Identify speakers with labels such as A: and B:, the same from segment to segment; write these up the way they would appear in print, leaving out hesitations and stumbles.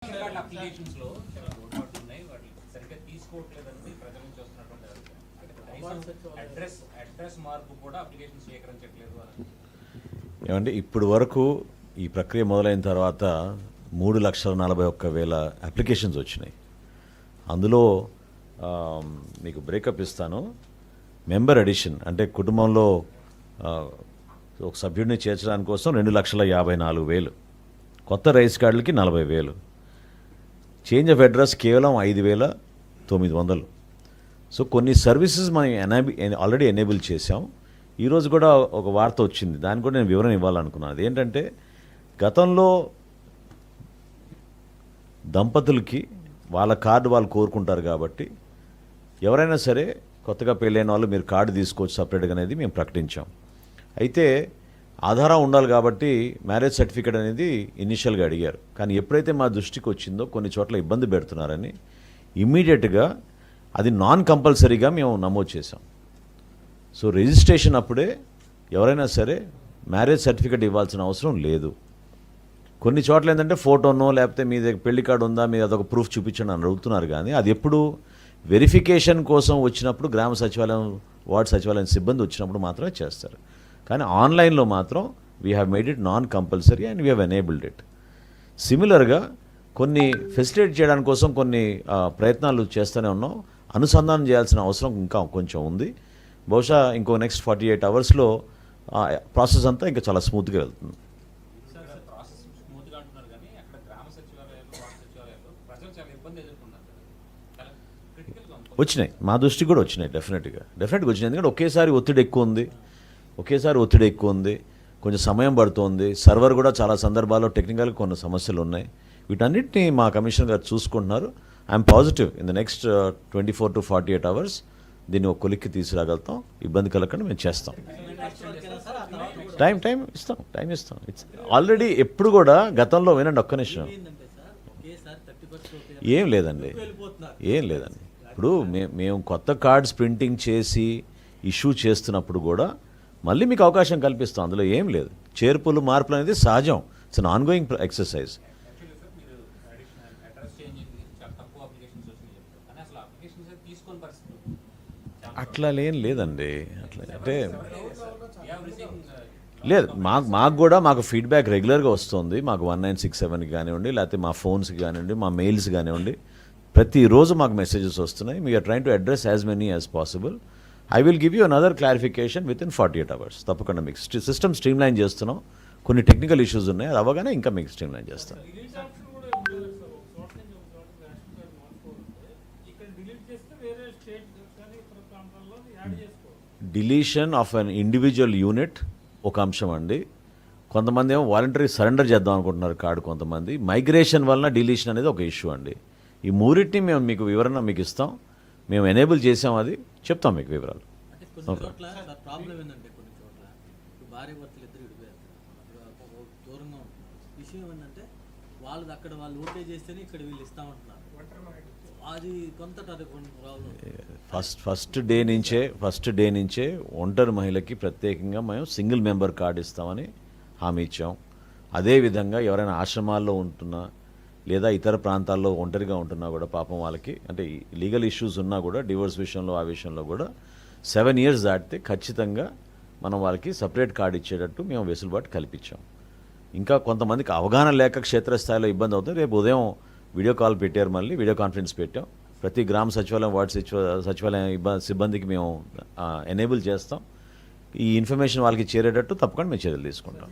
A: Applications లో చాలా లోటుపాట్లు ఉన్నాయి, వాటిని సరిగ్గా తీసుకోవట్లేదని ప్రజల నుంచి వస్తున్నటువంటి అడ్రస్ మార్పు కూడా అప్లికేషన్ స్వీకరించట్లేదు అని.
B: ఏమంటే ఇప్పుడు వరకు ఈ ప్రక్రియ మొదలైన తర్వాత 3,41,000 అప్లికేషన్స్ వచ్చినాయి. అందులో మీకు బ్రేకప్ ఇస్తాను. మెంబర్ అడిషన్ అంటే కుటుంబంలో ఒక సభ్యుడిని చేర్చడానికి కోసం 2,54,000, కొత్త రైస్ కార్డులకి 40,000, చేంజ్ ఆఫ్ అడ్రస్ కేవలం 5,900. సో కొన్ని సర్వీసెస్ మనం ఆల్రెడీ ఎనేబుల్ చేసాం. ఈరోజు కూడా ఒక వార్త వచ్చింది, దానికి కూడా నేను వివరణ ఇవ్వాలనుకున్నాను. అదేంటంటే గతంలో దంపతులకి వాళ్ళ కార్డు వాళ్ళు కోరుకుంటారు కాబట్టి ఎవరైనా సరే కొత్తగా పెళ్ళైన వాళ్ళు మీరు కార్డు తీసుకోవచ్చు సపరేట్గా అనేది మేము ప్రకటించాం. అయితే ఆధారం ఉండాలి కాబట్టి మ్యారేజ్ సర్టిఫికేట్ అనేది ఇనిషియల్గా అడిగారు. కానీ ఎప్పుడైతే మా దృష్టికి వచ్చిందో కొన్ని చోట్ల ఇబ్బంది పెడుతున్నారని ఇమ్మీడియట్గా అది నాన్ కంపల్సరీగా మేము నమోదు చేసాం. సో రిజిస్ట్రేషన్ అప్పుడే ఎవరైనా సరే మ్యారేజ్ సర్టిఫికేట్ ఇవ్వాల్సిన అవసరం లేదు. కొన్ని చోట్ల ఏంటంటే ఫోటోనో లేకపోతే మీ దగ్గర పెళ్లి కార్డు ఉందా మీరు అదొక ప్రూఫ్ చూపించండి అని అడుగుతున్నారు. కానీ అది ఎప్పుడు వెరిఫికేషన్ కోసం వచ్చినప్పుడు గ్రామ సచివాలయం వార్డు సచివాలయం సిబ్బంది వచ్చినప్పుడు మాత్రమే చేస్తారు. కానీ ఆన్లైన్లో మాత్రం we have made it non compulsory and we have enabled it. సిమిలర్గా కొన్ని ఫెసిలిటేట్ చేయడానికి కోసం కొన్ని ప్రయత్నాలు చేస్తూనే ఉన్నాం. అనుసంధానం చేయాల్సిన అవసరం ఇంకా కొంచెం ఉంది. బహుశా ఇంకో నెక్స్ట్ 48 అవర్స్లో ప్రాసెస్ అంతా ఇంకా చాలా స్మూత్గా వెళ్తుంది. వచ్చినాయి, మా దృష్టికి కూడా వచ్చినాయి. డెఫినెట్గా వచ్చినాయి. ఎందుకంటే ఒకేసారి ఒత్తిడి ఎక్కువ ఉంది, కొంచెం సమయం పడుతుంది. సర్వర్ కూడా చాలా సందర్భాల్లో టెక్నికల్గా కొన్ని సమస్యలు ఉన్నాయి. వీటన్నిటిని మా కమిషనర్ గారు చూసుకుంటున్నారు. I'm positive in the next 24 to 48 hours దీన్ని ఒక కొలిక్కి తీసుకురాగలుగుతాం. ఇబ్బంది కలగకుండా మేము చేస్తాం. టైం ఇస్తాం. ఇట్స్ ఆల్రెడీ ఎప్పుడు కూడా గతంలో వినండి, ఒక్క నిమిషం. ఏం లేదండి. ఇప్పుడు మేము కొత్త కార్డ్స్ ప్రింటింగ్ చేసి ఇష్యూ చేస్తున్నప్పుడు కూడా మళ్ళీ మీకు అవకాశం కల్పిస్తాం. అందులో ఏం లేదు. చేర్పులు మార్పులు అనేది సహజం. It's an ongoing exercise. అట్లా లేదండి. అట్లా అంటే లేదు. మాకు ఫీడ్బ్యాక్ రెగ్యులర్గా వస్తుంది. మాకు 1967కి కానివ్వండి, లేకపోతే మా ఫోన్స్కి కానివ్వండి, మా మెయిల్స్ కానివ్వండి, ప్రతిరోజు మాకు మెసేజెస్ వస్తున్నాయి. We're trying to address as many as possible. I will give you another clarification within 48 hours. తప్పకుండా మీకు సిస్టమ్ స్ట్రీమ్లైన్ చేస్తున్నాం. కొన్ని టెక్నికల్ ఇష్యూస్ ఉన్నాయి, అది అవ్వగానే ఇంకా మీకు స్ట్రీమ్లైన్ చేస్తాం. Deletion of an individual unit ఒక అంశం అండి. కొంతమంది ఏమో వాలంటరీ సరెండర్ చేద్దాం అనుకుంటున్నారు కార్డు, కొంతమంది మైగ్రేషన్ వలన డిలీషన్ అనేది ఒక ఇష్యూ అండి. ఈ మూడింటిని మేము మీకు వివరణ మీకు ఇస్తాం. మేము ఎనేబుల్ చేసాం, అది చెప్తాం మీకు వివరాలు. ఫస్ట్ డే నుంచే ఒంటరి మహిళకి ప్రత్యేకంగా మేము సింగిల్ మెంబర్ కార్డు ఇస్తామని హామీ ఇచ్చాం. అదేవిధంగా ఎవరైనా ఆశ్రమాల్లో ఉంటున్నా లేదా ఇతర ప్రాంతాల్లో ఒంటరిగా ఉంటున్నా కూడా పాపం వాళ్ళకి అంటే లీగల్ ఇష్యూస్ ఉన్నా కూడా డివోర్స్ విషయంలో ఆ విషయంలో కూడా 7 years దాటితే ఖచ్చితంగా మనం వాళ్ళకి సపరేట్ కార్డు ఇచ్చేటట్టు మేము వెసులుబాటు కల్పించాం. ఇంకా కొంతమందికి అవగాహన లేక క్షేత్రస్థాయిలో ఇబ్బంది అవుతుంది. రేపు ఉదయం వీడియో కాల్ పెట్టారు, మళ్ళీ వీడియో కాన్ఫరెన్స్ పెట్టాం. ప్రతి గ్రామ సచివాలయం వార్డు సచివాలయం సిబ్బందికి మేము ఎనేబుల్ చేస్తాం. ఈ ఇన్ఫర్మేషన్ వాళ్ళకి చేరేటట్టు తప్పకుండా మేము చర్యలు తీసుకుంటాం.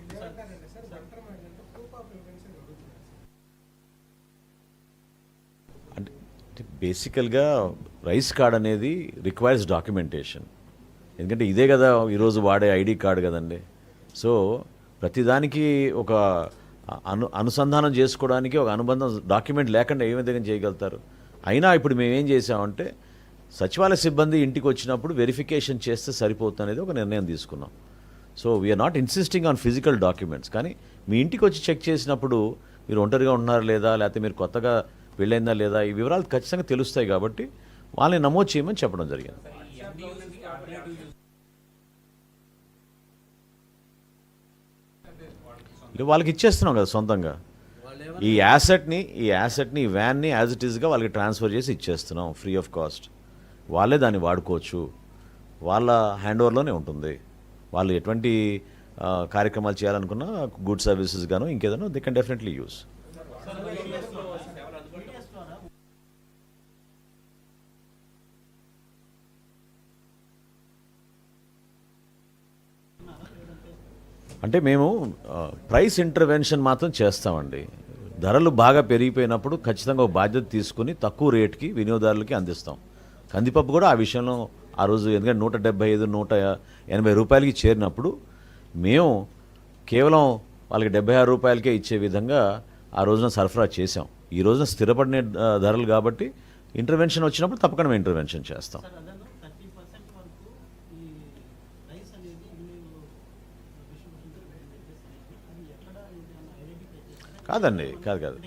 B: అంటే బేసికల్గా రైస్ కార్డ్ అనేది రిక్వైర్స్ డాక్యుమెంటేషన్. ఎందుకంటే ఇదే కదా ఈరోజు వాడే ఐడి కార్డు కదండి. సో ప్రతిదానికి ఒక అనుసంధానం చేసుకోవడానికి ఒక అనుబంధం డాక్యుమెంట్ లేకుండా ఏ విధంగా చేయగలుగుతారు. అయినా ఇప్పుడు మేమేం చేసామంటే సచివాలయ సిబ్బంది ఇంటికి వచ్చినప్పుడు వెరిఫికేషన్ చేస్తే సరిపోతుంది అనేది ఒక నిర్ణయం తీసుకున్నాం. So we're not insisting on physical documents. కానీ మీ ఇంటికి వచ్చి చెక్ చేసినప్పుడు మీరు ఒంటరిగా ఉంటున్నారా లేదా, లేకపోతే మీరు కొత్తగా పెళ్ళైందా లేదా, ఈ వివరాలు ఖచ్చితంగా తెలుస్తాయి. కాబట్టి వాళ్ళని నమోదు చేయమని చెప్పడం జరిగింది. వాళ్ళకి ఇచ్చేస్తున్నాం కదా సొంతంగా. ఈ యాసెట్ని ఈ వ్యాన్ని యాజ్ ఇట్ ఈస్గా వాళ్ళకి ట్రాన్స్ఫర్ చేసి ఇచ్చేస్తున్నాం ఫ్రీ ఆఫ్ కాస్ట్. వాళ్ళే దాన్ని వాడుకోవచ్చు, వాళ్ళ హ్యాండ్ ఓవర్లోనే ఉంటుంది. వాళ్ళు ఎటువంటి కార్యక్రమాలు చేయాలనుకున్నా గుడ్ సర్వీసెస్ గాను ఇంకేదైనా దే కెన్ డెఫినెట్లీ యూస్. అంటే మేము ప్రైస్ ఇంటర్వెన్షన్ మాత్రం చేస్తామండి. ధరలు బాగా పెరిగిపోయినప్పుడు ఖచ్చితంగా ఒక బాధ్యత తీసుకుని తక్కువ రేటుకి వినియోగదారులకి అందిస్తాం. కందిపప్పు కూడా ఆ విషయంలో ఆ రోజు ఎందుకంటే 175, 180 రూపాయలకి చేరినప్పుడు మేము కేవలం వాళ్ళకి 76 రూపాయలకే ఇచ్చే విధంగా ఆ రోజున సరఫరా చేసాం. ఈ రోజున స్థిరపడిన ధరలు కాబట్టి ఇంటర్వెన్షన్ వచ్చినప్పుడు తప్పకుండా మేము ఇంటర్వెన్షన్ చేస్తాం. కాదండి, కాదు.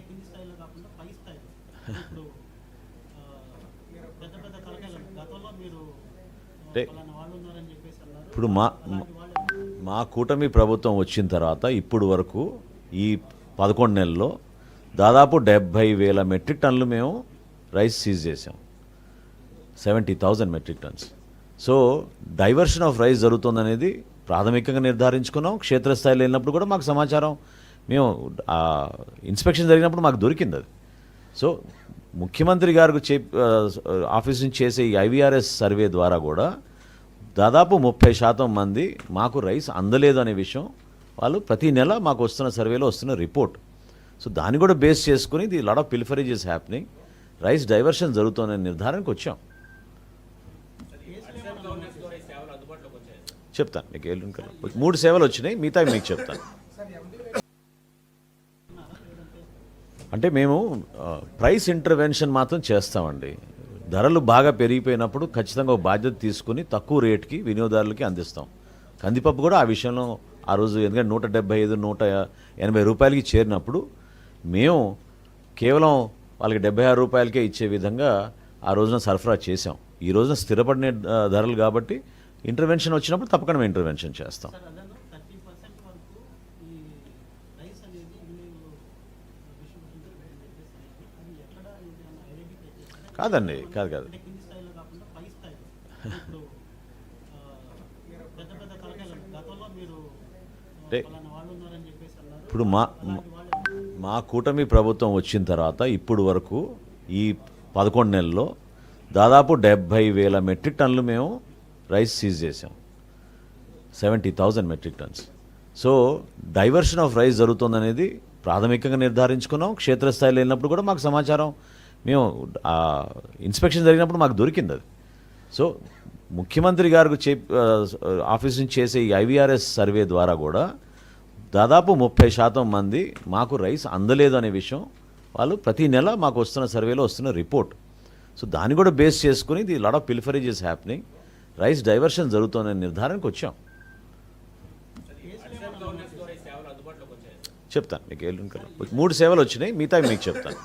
B: అంటే ఇప్పుడు మా కూటమి ప్రభుత్వం వచ్చిన తర్వాత ఇప్పుడు వరకు ఈ 11 నెలల్లో దాదాపు 70,000 మెట్రిక్ టన్నులు మేము రైస్ సీజ్ చేసాం. 70,000 metric tons. So diversion of rice జరుగుతుందనేది ప్రాథమికంగా నిర్ధారించుకున్నాం. క్షేత్రస్థాయిలో వెళ్ళినప్పుడు కూడా మాకు సమాచారం, మేము ఇన్స్పెక్షన్ జరిగినప్పుడు మాకు దొరికింది అది. సో ముఖ్యమంత్రి గారికి ఆఫీస్ నుంచి చేసే ఈ IVRS సర్వే ద్వారా కూడా దాదాపు 30% మంది మాకు రైస్ అందలేదు అనే విషయం వాళ్ళు ప్రతి నెల మాకు వస్తున్న సర్వేలో వస్తున్న రిపోర్ట్. సో దాన్ని కూడా బేస్ చేసుకుని the lot of pilferage is happening, rice diversion జరుగుతుందనే నిర్ధారణకు వచ్చాం. చెప్తాను మీకు 3 సేవలు వచ్చినాయి, మిగతా మీకు చెప్తాను. అంటే మేము ప్రైస్ ఇంటర్వెన్షన్ మాత్రం చేస్తామండి. ధరలు బాగా పెరిగిపోయినప్పుడు ఖచ్చితంగా ఒక బాధ్యత తీసుకుని తక్కువ రేటుకి వినియోగదారులకి అందిస్తాం. కందిపప్పు కూడా ఆ విషయంలో ఆ రోజు ఎందుకంటే 175, 180 రూపాయలకి చేరినప్పుడు మేము కేవలం వాళ్ళకి 76 రూపాయలకే ఇచ్చే విధంగా ఆ రోజున సరఫరా చేసాం. ఈ రోజున స్థిరపడిన ధరలు కాబట్టి ఇంటర్వెన్షన్ వచ్చినప్పుడు తప్పకుండా మేము ఇంటర్వెన్షన్ చేస్తాం. కాదండి, కాదు. అంటే ఇప్పుడు మా కూటమి ప్రభుత్వం వచ్చిన తర్వాత ఇప్పుడు వరకు ఈ 11 నెలల్లో దాదాపు 70,000 మెట్రిక్ టన్నులు మేము రైస్ సీజ్ చేసాం. 70,000 metric tons. So diversion of rice జరుగుతుందనేది ప్రాథమికంగా నిర్ధారించుకున్నాం. క్షేత్రస్థాయిలో వెళ్ళినప్పుడు కూడా మాకు సమాచారం, మేము ఇన్స్పెక్షన్ జరిగినప్పుడు మాకు దొరికింది అది. సో ముఖ్యమంత్రి గారికి ఆఫీస్ నుంచి చేసే ఈ IVRS సర్వే ద్వారా కూడా దాదాపు 30% మంది మాకు రైస్ అందలేదు అనే విషయం వాళ్ళు ప్రతి నెల మాకు వస్తున్న సర్వేలో వస్తున్న రిపోర్ట్. సో దాన్ని కూడా బేస్ చేసుకుని the lot of pilferage is happening, rice diversion జరుగుతుందనే నిర్ధారణకు వచ్చాం. చెప్తాను మీకు 3 సేవలు వచ్చినాయి, మిగతా మీకు చెప్తాను.